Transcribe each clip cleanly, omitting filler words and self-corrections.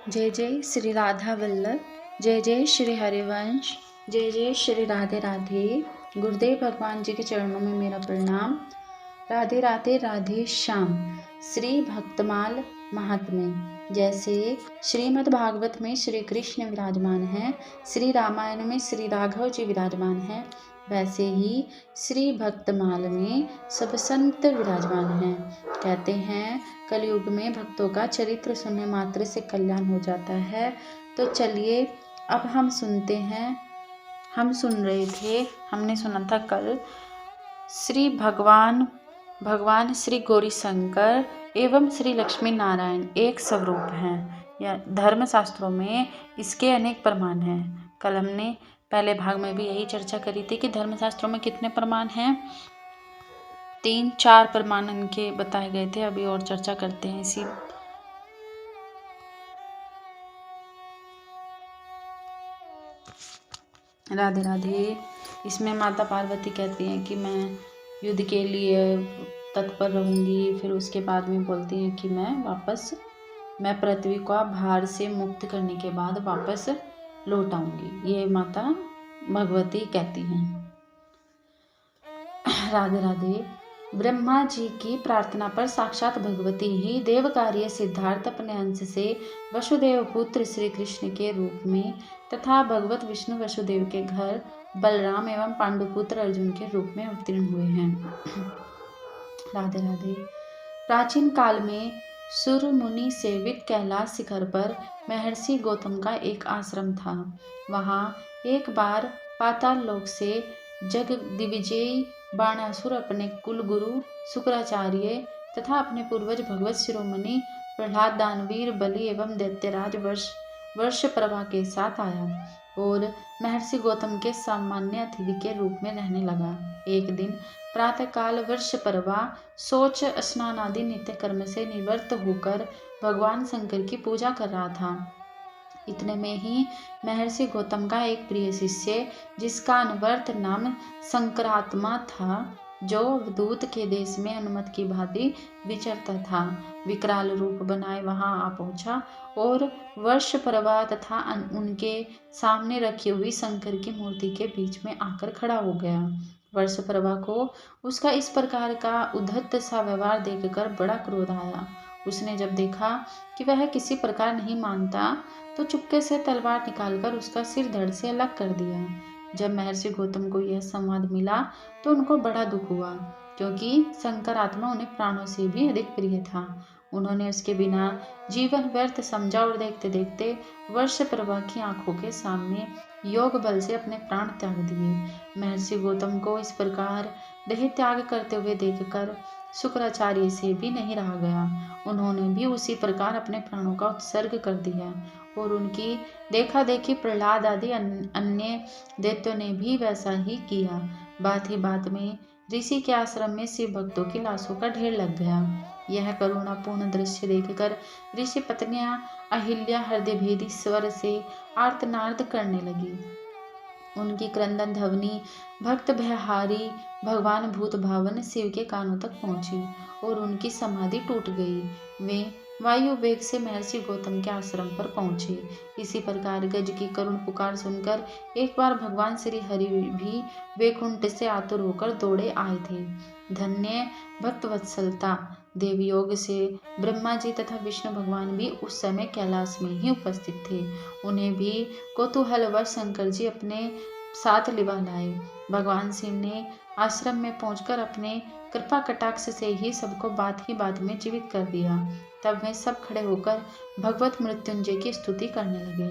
जय जय श्री राधा वल्लभ, जय जय श्री हरिवंश, जय जय श्री राधे राधे। गुरुदेव भगवान जी के चरणों में मेरा प्रणाम। राधे राधे राधे श्याम। श्री भक्तमाल महात्म्य। जैसे श्रीमद् भागवत में श्री कृष्ण विराजमान हैं, श्री रामायण में श्री राघव जी विराजमान हैं, वैसे ही श्री भक्तमाल में सब संत विराजमान हैं। कहते हैं कलयुग में भक्तों का चरित्र सुनने मात्र से कल्याण हो जाता है। तो चलिए अब हम सुनते हैं। हम सुन रहे थे, हमने सुना था कल श्री भगवान श्री गौरी शंकर एवं श्री लक्ष्मी नारायण एक स्वरूप हैं। या धर्म शास्त्रों में इसके अनेक प्रमाण हैं। कल हमने पहले भाग में भी यही चर्चा करी थी कि धर्मशास्त्रों में कितने प्रमाण हैं। 3-4 प्रमाण इनके बताए गए थे। अभी और चर्चा करते हैं इसी। राधे राधे। इसमें माता पार्वती कहती हैं कि मैं युद्ध के लिए तत्पर रहूंगी। फिर उसके बाद में बोलती हैं कि मैं पृथ्वी को भार से मुक्त करने के बाद वापस लौट आऊंगी। ये माता भगवती कहती हैं। राधे राधे। ब्रह्मा जी की प्रार्थना पर साक्षात भगवती ही देव कार्य सिद्धार्थ अपने अंश से वसुदेव पुत्र श्री कृष्ण के रूप में तथा भगवत विष्णु वसुदेव के घर बलराम एवं पांडुपुत्र अर्जुन के रूप में अवतीर्ण हुए हैं। राधे राधे। प्राचीन काल में सुर मुनि सेवित कैलाश शिखर पर महर्षि गौतम का एक आश्रम था। वहां एक बार पाताल लोक से जग दिग्विजयी बाणासुर अपने कुल गुरु शुक्राचार्य तथा अपने पूर्वज भगवत शिरोमणि प्रहलाद, दानवीर बलि एवं दैत्यराज वर्षप्रभा के साथ आया और महर्षि गौतम के सामान्य अतिथि के रूप में रहने लगा। एक दिन प्रातःकाल वर्षप्रभा शौच स्नान आदि नित्य कर्म से निवृत्त होकर भगवान शंकर की पूजा कर रहा था। इतने में ही महर्षि गौतम का एक प्रिय शिष्य, जिसका अनवर्त नाम शंकरात्मा था, जो अवधूत के देश में अनुमत की भांति विचरता था, विकराल रूप बनाए वहां आ पहुंचा और वर्षप्रभा तथा उनके सामने रखी हुई शंकर की मूर्ति के बीच में आकर खड़ा हो गया। वर्षप्रभा को उसका इस प्रकार का उद्धत सा व्यवहार देखकर बड़ा क्रोध आया। उसने जब देखा कि वह किसी प्रकार नहीं मानता, तो चुपके से तलवार निकालकर उसका सिर धड़ से अलग कर दिया। जब महर्षि गौतम को यह संवाद मिला तो उनको बड़ा दुख हुआ, क्योंकि शंकर आत्मा उन्हें प्राणों से भी अधिक प्रिय था। उन्होंने उसके बिना जीवन व्यर्थ समझा और देखते देखते वर्षप्रभा की आंखों के सामने योग बल से अपने प्राण त्याग दिए। महर्षि गौतम को इस प्रकार देह त्याग करते हुए देखकर शुक्राचार्य से भी नहीं रहा गया। उन्होंने भी उसी प्रकार अपने प्राणों का उत्सर्ग कर दिया और उनकी देखा देखी प्रहलाद आदि अन्य दैत्यों ने भी वैसा ही किया। बात ही बात में ऋषि के आश्रम में शिव भक्तों की लाशों का ढेर लग गया। यह करुणापूर्ण दृश्य देखकर ऋषि पत्नियां अहिल्या हृदय भेदी स्वर से आर्तनाद करने लगी। उनकी क्रंदन ध्वनि भक्त भयहारी भगवान भूत भावन शिव के कानों तक पहुंची और उनकी समाधि टूट गई। वे वायु वेग से महर्षि गौतम के आश्रम पर पहुंचे। इसी प्रकार गज की करुण पुकार सुनकर एक बार भगवान श्री हरि भी वैकुंठ से आतुर होकर दौड़े आए थे। धन्य भक्त वत्सलता देवयोग से ब्रह्मा जी तथा विष्णु भगवान भी उस समय कैलाश में ही उपस्थित थे। उन्हें भी कौतूहलवश शंकर जी अपने साथ लिवा लाए। भगवान शिव ने आश्रम में पहुंचकर अपने कृपा कटाक्ष से ही सबको बात ही बात में जीवित कर दिया। तब वे सब खड़े होकर भगवत मृत्युंजय की स्तुति करने लगे।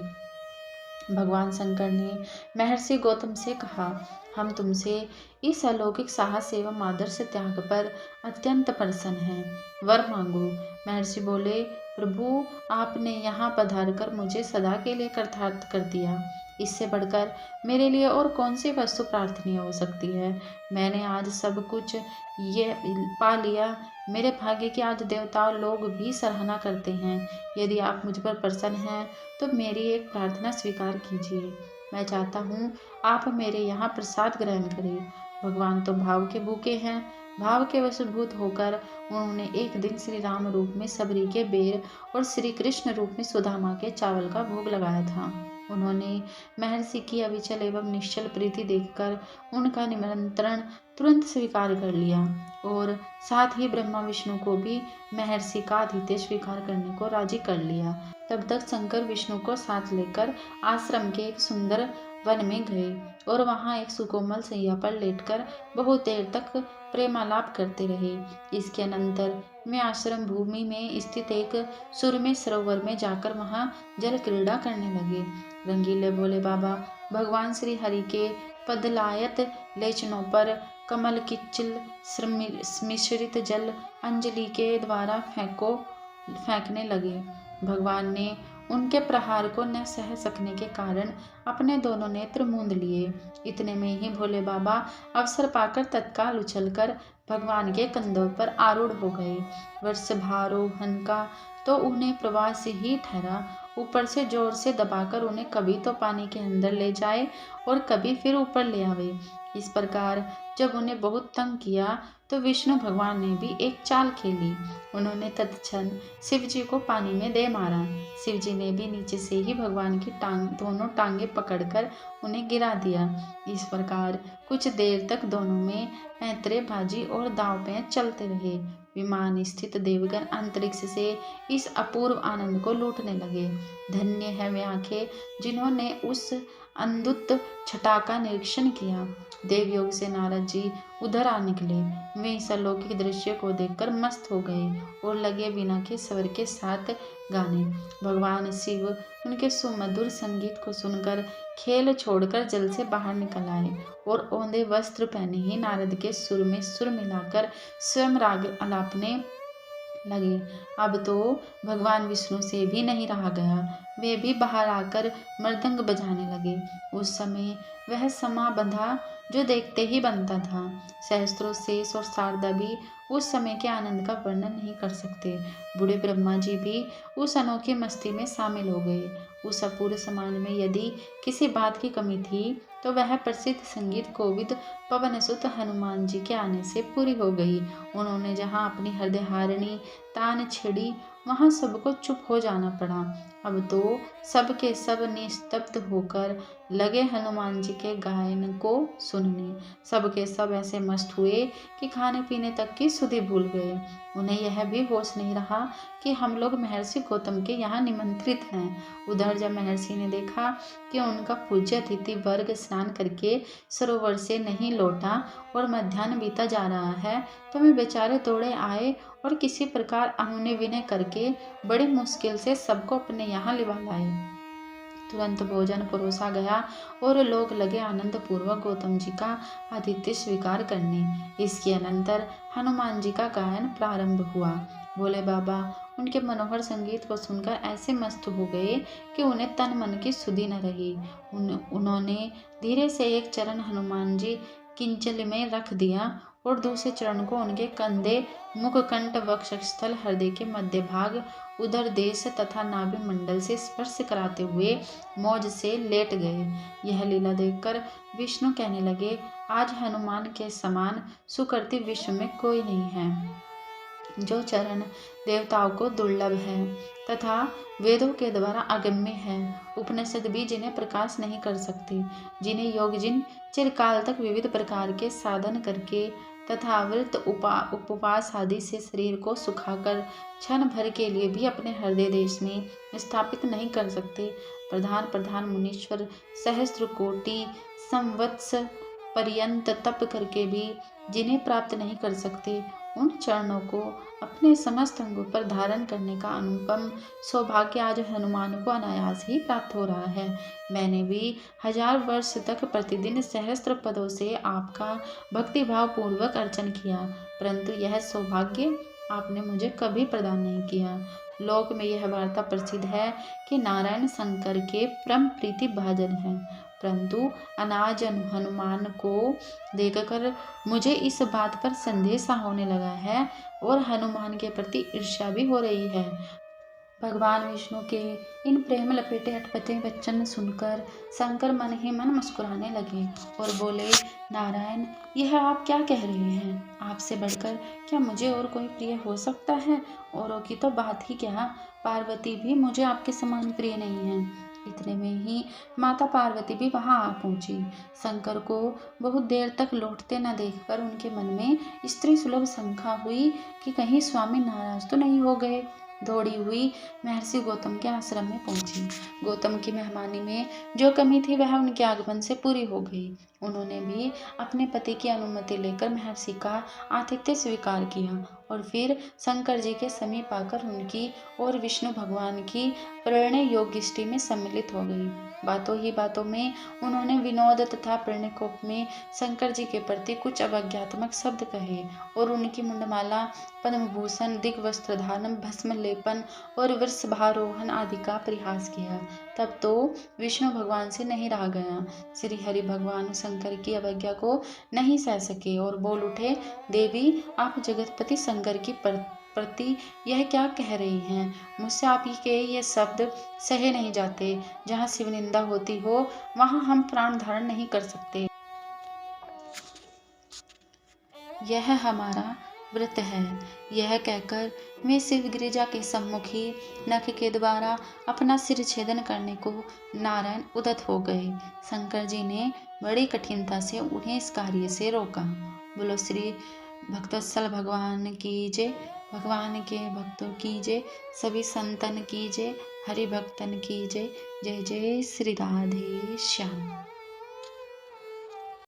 भगवान शंकर ने महर्षि गौतम से कहा, हम तुमसे इस अलौकिक साहस एवं आदर्श त्याग पर अत्यंत प्रसन्न हैं। वर मांगो। महर्षि बोले, प्रभु, आपने यहाँ पधार कर मुझे सदा के लिए कृतार्थ कर दिया। इससे बढ़कर मेरे लिए और कौन सी वस्तु प्रार्थनीय हो सकती है। मैंने आज सब कुछ ये पा लिया। मेरे भाग्य की आज देवताओं लोग भी सराहना करते हैं। यदि आप मुझ पर प्रसन्न हैं तो मेरी एक प्रार्थना स्वीकार कीजिए। मैं चाहता हूँ आप मेरे यहाँ प्रसाद ग्रहण करें। भगवान तो भाव के भूखे हैं। भाव के वशीभूत होकर उन्होंने एक दिन श्री राम रूप में सबरी के बेर और श्री कृष्ण रूप में सुदामा के चावल का भोग लगाया था। उन्होंने महर्षि की अविचल एवं निश्चल प्रीति देखकर उनका निमंत्रण तुरंत स्वीकार कर लिया और साथ ही ब्रह्मा विष्णु को भी महर्षि का आतिथ्य स्वीकार करने को राजी कर लिया। तब तक शंकर विष्णु को साथ लेकर आश्रम के एक सुंदर वन में गए और वहां एक सुकोमल सैया पर लेटकर बहुत देर तक प्रेमालाप करते रहे। इसके अनंतर वे आश्रम भूमि में स्थित एक सुरम्य सरोवर में जाकर वहां जल क्रीड़ा करने लगे। रंगीले भोले बाबा भगवान श्री हरि के पदलायत लेचनों पर कमल किच्चिल मिश्रित जल अंजलि के द्वारा फेंकने लगे। भगवान ने उनके प्रहार को न सह सकने के कारण अपने दोनों नेत्र मूंद लिए। इतने में ही भोले बाबा अवसर पाकर तत्काल उछलकर भगवान के कंधों पर आरूढ़ हो गए। वर्ष भारोहन का तो उन्हें प्रवास ही ठहरा, ऊपर से जोर से दबाकर उन्हें कभी तो पानी के अंदर ले जाए और कभी फिर ऊपर ले आवे। इस प्रकार जब उन्हें बहुत तंग किया तो विष्णु भगवान ने भी एक चाल खेली। उन्होंने तत्क्षण शिव जी को पानी में दे मारा। शिव जी ने भी नीचे से ही भगवान की दोनों टांगे पकड़कर उन्हें गिरा दिया। इस प्रकार कुछ देर तक दोनों में पैंतरेबाजी और दांव पैंच चलते रहे। विमान स्थित देवगण अंतरिक्ष से इस अपूर्व आनंद को लूटने लगे। धन्य है वे आंखें जिन्होंने उस अद्भुत छटा का निरीक्षण किया। देवयोग से नारद जी उधर आ निकले। वे इस अलौकिक दृश्य को देखकर मस्त हो गए और लगे वीणा के स्वर के साथ गाने। भगवान शिव उनके सुमधुर संगीत को सुनकर खेल छोड़कर जल से बाहर निकल आए और औंधे वस्त्र पहने ही नारद के सुर में सुर मिलाकर स्वयं राग आलापने लगे। अब तो भगवान विष्णु से भी नहीं रहा गया, वे भी बाहर आकर मृदंग बजाने लगे। उस समय वह समा बंधा जो देखते ही बनता था। सहस्त्रों शेष और शारदा भी उस समय के आनंद का वर्णन नहीं कर सकते। बूढ़े ब्रह्मा जी भी उस अनोखी मस्ती में शामिल हो गए। उस अपूर्व समाज में यदि किसी बात की कमी थी तो वह प्रसिद्ध संगीत कोविद पवनसुत हनुमान जी के आने से पूरी हो गई। उन्होंने जहाँ अपनी हृदयहारिणी तान छेड़ी वहाँ सबको चुप हो जाना पड़ा। अब तो सब के सब निस्तब्ध होकर लगे हनुमान जी के गायन को सुनने। सब के सब ऐसे मस्त हुए कि खाने पीने तक की सुधि भूल गए। उन्हें यह भी होश नहीं रहा कि हम लोग महर्षि गौतम के यहाँ निमंत्रित हैं। उधर जब महर्षि ने देखा कि उनका पूज्य अतिथि वर्ग स्नान करके सरोवर से नहीं लौटा और मध्याह्न बीता जा रहा है, तो वे बेचारे दौड़े आए और किसी प्रकार अनुनय विनय करके बड़ी मुश्किल से सबको अपने यहाँ लिवा लाए। तुरंत भोजन परोसा गया और लोग लगे आनंद पूर्वक गौतम जी का आतिथ्य स्वीकार करने। इसके अनंतर हनुमान जी का गायन प्रारंभ हुआ। भोले बाबा उनके मनोहर संगीत को सुनकर ऐसे मस्त हो गए कि उन्हें तन मन की सुधि न रही। उन्होंने धीरे से एक चरण हनुमान जी किंचल में रख दिया और दूसरे चरण को उनके कंधे, मुखकंठ, वक्षस्थल, हृदय के मध्य भाग, उदर देश तथा नाभि मंडल से स्पर्श कराते हुए मौज से लेट गए। यह लीला देखकर विष्णु कहने लगे, आज हनुमान के समान सुकृति विश्व में कोई नहीं है। जो चरण देवताओं को दुर्लभ है तथा वेदों के द्वारा अगम्य है, उपनिषद भी जिन्हें प्रकाश नहीं कर सकते, जिन्हें योगजिन चिरकाल तक विविध प्रकार के साधन करके तथा व्रत उपवास आदि से शरीर को सुखाकर क्षण भर के लिए भी अपने हृदय देश में स्थापित नहीं कर सकते, प्रधान मुनीश्वर सहस्त्र कोटि संवत्स पर्यंत तप करके भी जिन्हें प्राप्त नहीं कर सकते, उन चरणों को अपने समस्त अंगों पर धारण करने का अनुपम सौभाग्य आज हनुमान को अनायास ही प्राप्त हो रहा है। मैंने भी 1000 वर्ष तक प्रतिदिन सहस्त्र पदों से आपका भक्तिभाव पूर्वक अर्चन किया, परंतु यह सौभाग्य आपने मुझे कभी प्रदान नहीं किया। लोक में यह वार्ता प्रसिद्ध है कि नारायण शंकर के परम प्रीति भाजन है, परंतु अनाज हनुमान को देखकर मुझे इस बात पर संदेह सा होने लगा है और हनुमान के प्रति ईर्ष्या भी हो रही है। भगवान विष्णु के इन प्रेम लपेटे अटपटे वचन सुनकर शंकर मन ही मन मुस्कुराने लगे और बोले, नारायण, यह आप क्या कह रहे हैं? आपसे बढ़कर क्या मुझे और कोई प्रिय हो सकता है? औरों की तो बात ही क्या, पार्वती भी मुझे आपके समान प्रिय नहीं है। इतने में ही माता पार्वती भी वहां आ पहुंची। शंकर को बहुत देर तक लौटते न देखकर उनके मन में स्त्री सुलभ शंका हुई कि कहीं स्वामी नाराज तो नहीं हो गए। दौड़ी हुई महर्षि गौतम के आश्रम में पहुंची। गौतम की मेहमानी में जो कमी थी वह उनके आगमन से पूरी हो गई। उन्होंने भी अपने पति की अनुमति लेकर महर्षि का आतिथ्य स्वीकार किया और फिर शंकर जी के समीप आकर उनकी और विष्णु भगवान की प्रणय योगिष्टि में सम्मिलित हो गई। बातों ही बातों में उन्होंने विनोद तथा प्रणयकोप में शंकर जी के प्रति कुछ अवज्ञात्मक शब्द कहे और उनकी मुंडमाला, पद्मभूषण, दिग्वस्त्र धारण, भस्म लेपन और वृषभारोहण आदि का परिहास किया। तब तो विष्णु भगवान से नहीं रहा गया। श्री हरि भगवान शंकर की अवज्ञा को नहीं सह सके और बोल उठे, देवी, आप जगतपति शंकर की प्रति यह क्या कह रही हैं? मुझसे आप ही के ये शब्द सहे नहीं जाते। जहाँ शिव निंदा होती हो वहाँ हम प्राण धारण नहीं कर सकते। यह हमारा व्रत है। यह कहकर वे शिव गिरिजा के सम्मुख ही नख के द्वारा अपना सिर छेदन करने को नारायण उद्यत हो गए। शंकर जी ने बड़ी कठिनता से उन्हें इस कार्य से रोका। बोलो श्री भक्तवत्सल भगवान की जय, भगवान के भक्तों की जय, सभी संतन की जय, हरि भक्तन की जय। जय जय श्री राधे श्याम।